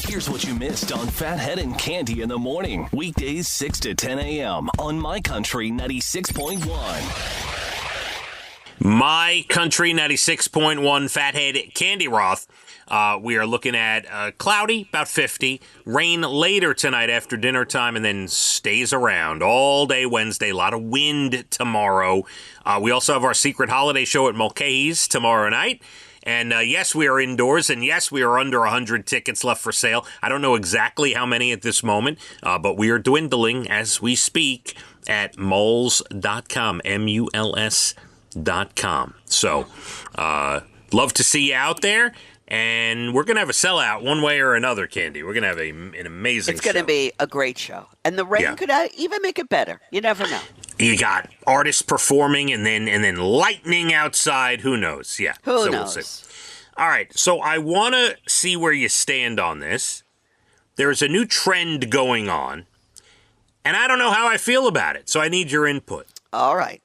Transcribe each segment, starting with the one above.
Here's what you missed on Phathead and Cande in the morning. Weekdays 6 to 10 a.m. on My Country 96.1. My Country 96.1 Phathead, Cande Roth. We are looking at cloudy, about 50. Rain later tonight after dinner time, and then stays around all day Wednesday. A lot of wind tomorrow. We also have our secret holiday show at Mulcahy's tomorrow night. And yes, we are indoors, and yes, we are under 100 tickets left for sale. I don't know exactly how many at this moment, but we are dwindling as we speak at muls.com, MULS.com. So, love to see you out there, and we're going to have a sellout one way or another, Cande. We're going to have an amazing show. It's going to be a great show, and the rain could even make it better. You never know. You got artists performing and then lightning outside. Who knows? Yeah. Who knows? We'll see. All right. So I want to see where you stand on this. There's a new trend going on, and I don't know how I feel about it. So I need your input. All right.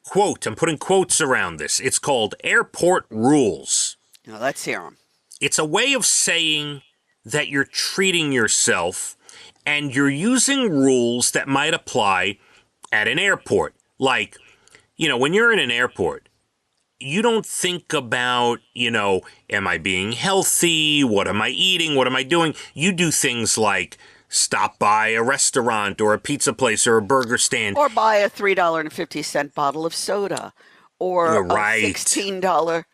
Quote. I'm putting quotes around this. It's called airport rules. Now, let's hear them. It's a way of saying that you're treating yourself and you're using rules that might apply at an airport. Like, when you're in an airport, you don't think about, am I being healthy? What am I eating? What am I doing? You do things like stop by a restaurant or a pizza place or a burger stand. Or buy a $3.50 bottle of soda. Or a $16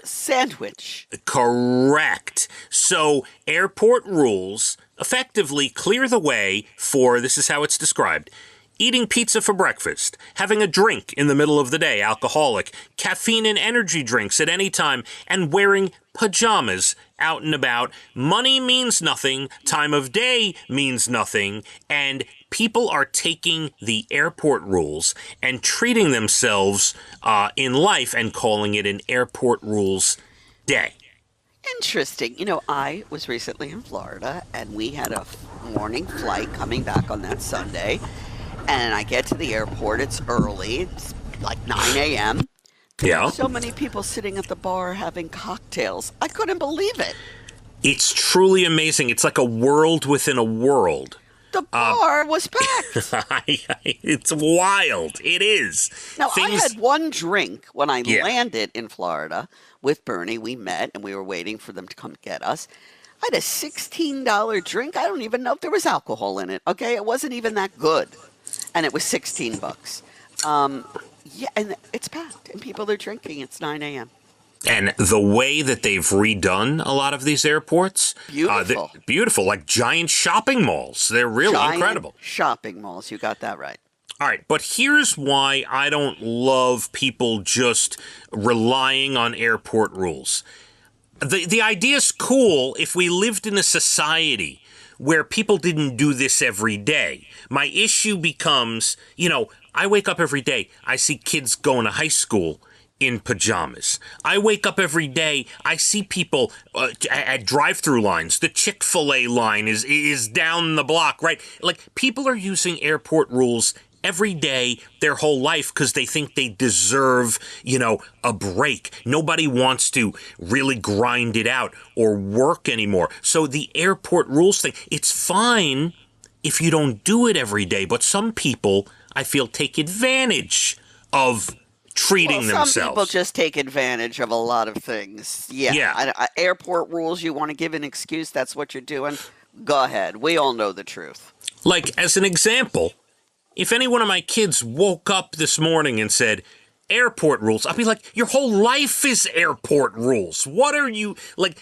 sandwich. Correct. So airport rules effectively clear the way for, this is how it's described, eating pizza for breakfast, having a drink in the middle of the day, alcoholic, caffeine and energy drinks at any time, and wearing pajamas out and about. Money means nothing, time of day means nothing, and people are taking the airport rules and treating themselves in life and calling it an airport rules day. Interesting. I was recently in Florida, and we had a morning flight coming back on that Sunday. And I get to the airport. It's early. It's like 9 a.m. Yeah. So many people sitting at the bar having cocktails. I couldn't believe it. It's truly amazing. It's like a world within a world. The bar was packed. It's wild. It is. Now, I had one drink when I landed in Florida with Bernie. We met, and we were waiting for them to come get us. I had a $16 drink. I don't even know if there was alcohol in it. Okay, it wasn't even that good. And it was $16. And it's packed, and people are drinking. It's 9 a.m. And the way that they've redone a lot of these airports, beautiful, like giant shopping malls. They're really incredible. Shopping malls, you got that right. All right, but here's why I don't love people just relying on airport rules. The idea's cool if we lived in a society where people didn't do this every day. My issue becomes, I wake up every day, I see kids going to high school in pajamas. I wake up every day, I see people at drive-through lines. The Chick-fil-A line is down the block, right? Like, people are using airport rules every day, their whole life, because they think they deserve, a break. Nobody wants to really grind it out or work anymore. So the airport rules thing, it's fine if you don't do it every day, but some people, I feel, take advantage of treating themselves. Some people just take advantage of a lot of things. Yeah. Airport rules, you want to give an excuse, that's what you're doing, go ahead. We all know the truth. Like, as an example, if any one of my kids woke up this morning and said, airport rules, I'd be like, your whole life is airport rules. What are you,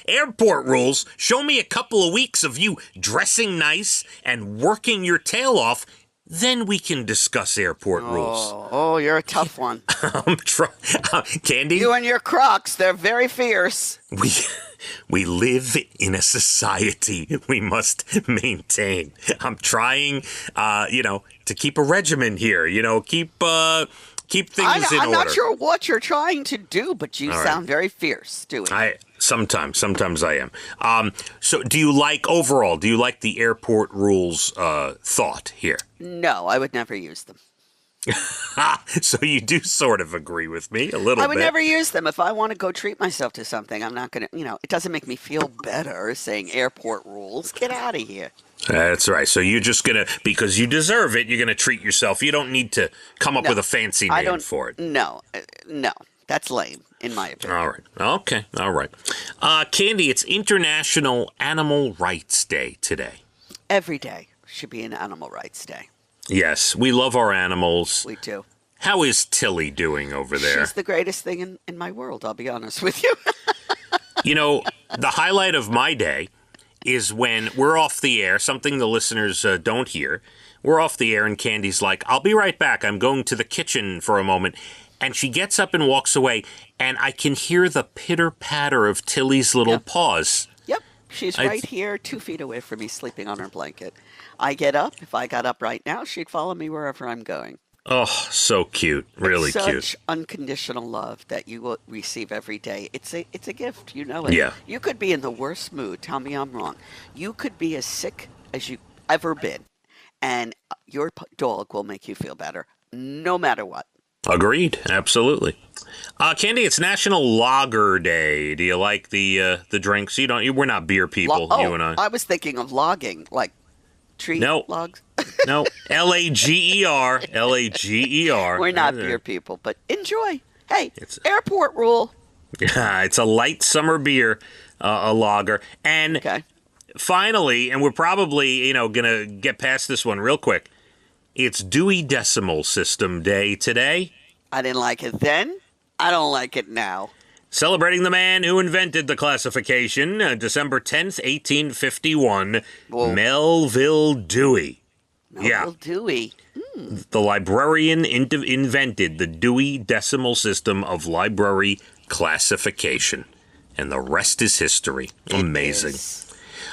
airport rules? Show me a couple of weeks of you dressing nice and working your tail off, then we can discuss airport rules. Oh, you're a tough one. I'm trying. Cande? You and your Crocs, they're very fierce. We live in a society we must maintain. I'm trying, to keep a regimen here, keep things in order. I'm not sure what you're trying to do, but you sound very fierce doing it. Sometimes I am. So do you like the airport rules thought here? No, I would never use them. So you do sort of agree with me a little bit. I would never use them. If I want to go treat myself to something, I'm not going to, it doesn't make me feel better saying airport rules. Get out of here. That's right. So you're just going to, because you deserve it, you're going to treat yourself. You don't need to come up with a fancy name for it. No. That's lame, in my opinion. All right. Okay. All right. Cande, it's International Animal Rights Day today. Every day should be an Animal Rights Day. Yes, we love our animals. We do. How is Tilly doing over there? She's the greatest thing in my world, I'll be honest with you. The highlight of my day is when we're off the air, something the listeners don't hear. We're off the air and Candy's like, I'll be right back. I'm going to the kitchen for a moment. And she gets up and walks away, and I can hear the pitter-patter of Tilly's little paws. Yep. She's right here, 2 feet away from me, sleeping on her blanket. I get up. If I got up right now, she'd follow me wherever I'm going. Oh, so cute. Really cute. Such unconditional love that you will receive every day. It's a gift. You know it. Yeah. You could be in the worst mood. Tell me I'm wrong. You could be as sick as you've ever been, and your dog will make you feel better, no matter what. Agreed. Absolutely. Cande, it's National Lager Day. Do you like the drinks? We're not beer people, you and I. I was thinking of logging, like tree logs. No, Lager. Lager. We're not beer people, but enjoy. Hey, it's airport rule. It's a light summer beer, a lager. And finally, and we're probably, going to get past this one real quick, it's Dewey Decimal System Day today. I didn't like it then. I don't like it now. Celebrating the man who invented the classification, December 10th, 1851, Melville Dewey. Melville Dewey. The librarian invented the Dewey Decimal System of library classification. And the rest is history. Amazing.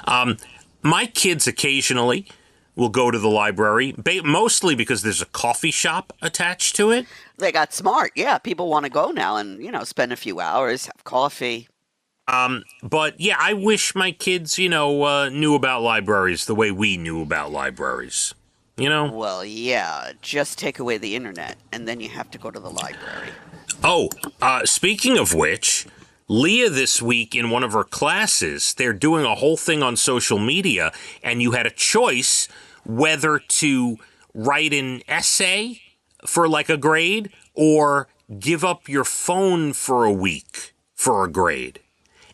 My kids occasionally will go to the library, mostly because there's a coffee shop attached to it. They got smart. Yeah, people want to go now and, spend a few hours, have coffee. But, yeah, I wish my kids, knew about libraries the way we knew about libraries. Well, yeah, just take away the internet, and then you have to go to the library. Oh, speaking of which, Leah this week in one of her classes, they're doing a whole thing on social media, and you had a choice whether to write an essay for like a grade or give up your phone for a week for a grade.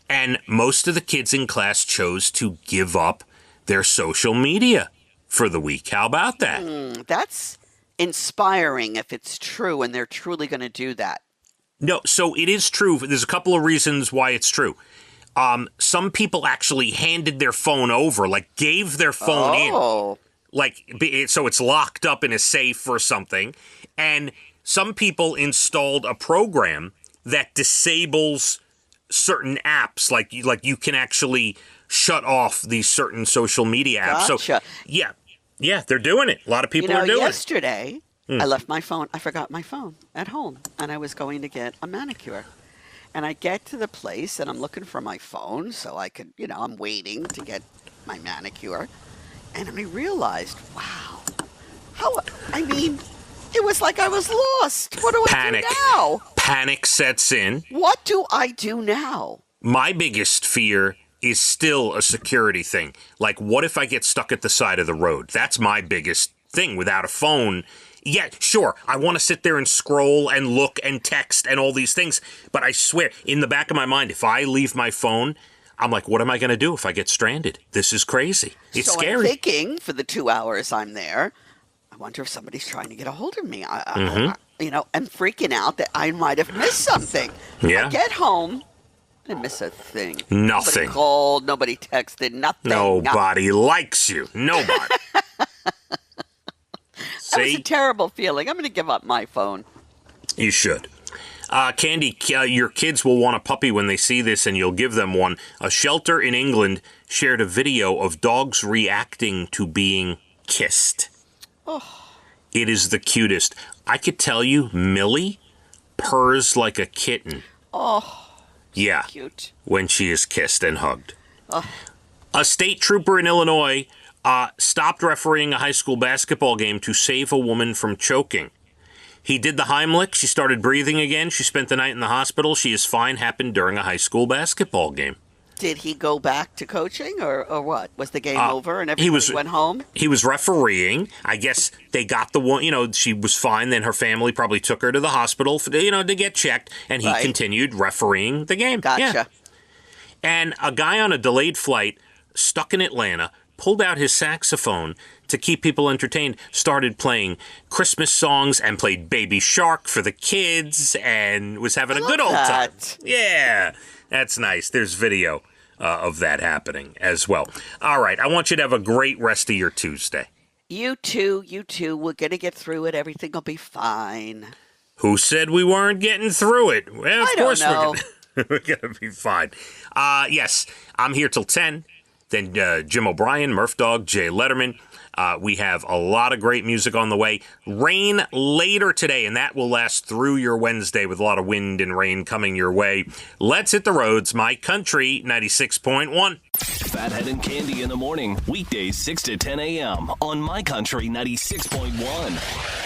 And most of the kids in class chose to give up their social media for the week. How about that? That's inspiring if it's true and they're truly going to do that. No, so it is true. There's a couple of reasons why it's true. Some people actually handed their phone over, like gave their phone in. Like, so it's locked up in a safe or something. And some people installed a program that disables certain apps. Like you can actually shut off these certain social media apps. Gotcha. So, yeah, they're doing it. A lot of people are doing yesterday, I left my phone. I forgot my phone at home, and I was going to get a manicure. And I get to the place, and I'm looking for my phone so I could, I'm waiting to get my manicure. And I realized, wow, it was like I was lost. What do I do now? Panic sets in. What do I do now? My biggest fear is still a security thing. Like, what if I get stuck at the side of the road? That's my biggest thing. Without a phone, yeah, sure, I want to sit there and scroll and look and text and all these things. But I swear, in the back of my mind, if I leave my phone, I'm like, what am I going to do if I get stranded? This is crazy. It's scary. I'm thinking for the 2 hours I'm there, I wonder if somebody's trying to get a hold of me. I'm freaking out that I might have missed something. Yeah. I get home, I didn't miss a thing. Nothing. Nobody called, nobody texted, nothing. Nobody likes you. Nobody. That was a terrible feeling. I'm going to give up my phone. You should. Cande, your kids will want a puppy when they see this, and you'll give them one. A shelter in England shared a video of dogs reacting to being kissed. Oh. It is the cutest. I could tell you, Millie purrs like a kitten. Oh, yeah, cute. When she is kissed and hugged. Oh. A state trooper in Illinois stopped refereeing a high school basketball game to save a woman from choking. He did the Heimlich. She started breathing again. She spent the night in the hospital. She is fine. Happened during a high school basketball game. Did he go back to coaching or what? Was the game over and everybody went home? He was refereeing. I guess they got the one, she was fine. Then her family probably took her to the hospital, to get checked. And he continued refereeing the game. Gotcha. Yeah. And a guy on a delayed flight stuck in Atlanta pulled out his saxophone to keep people entertained, started playing Christmas songs and played Baby Shark for the kids and was having a good old time. Yeah, that's nice. There's video of that happening as well. All right, I want you to have a great rest of your Tuesday. You too. We're going to get through it. Everything will be fine. Who said we weren't getting through it? Well, of course we're going to be fine. Yes, I'm here till 10. Then Jim O'Brien, Murph Dog, Jay Letterman. We have a lot of great music on the way. Rain later today, and that will last through your Wednesday with a lot of wind and rain coming your way. Let's hit the roads. My Country 96.1. Phathead and Cande in the morning. Weekdays 6 to 10 a.m. on My Country 96.1.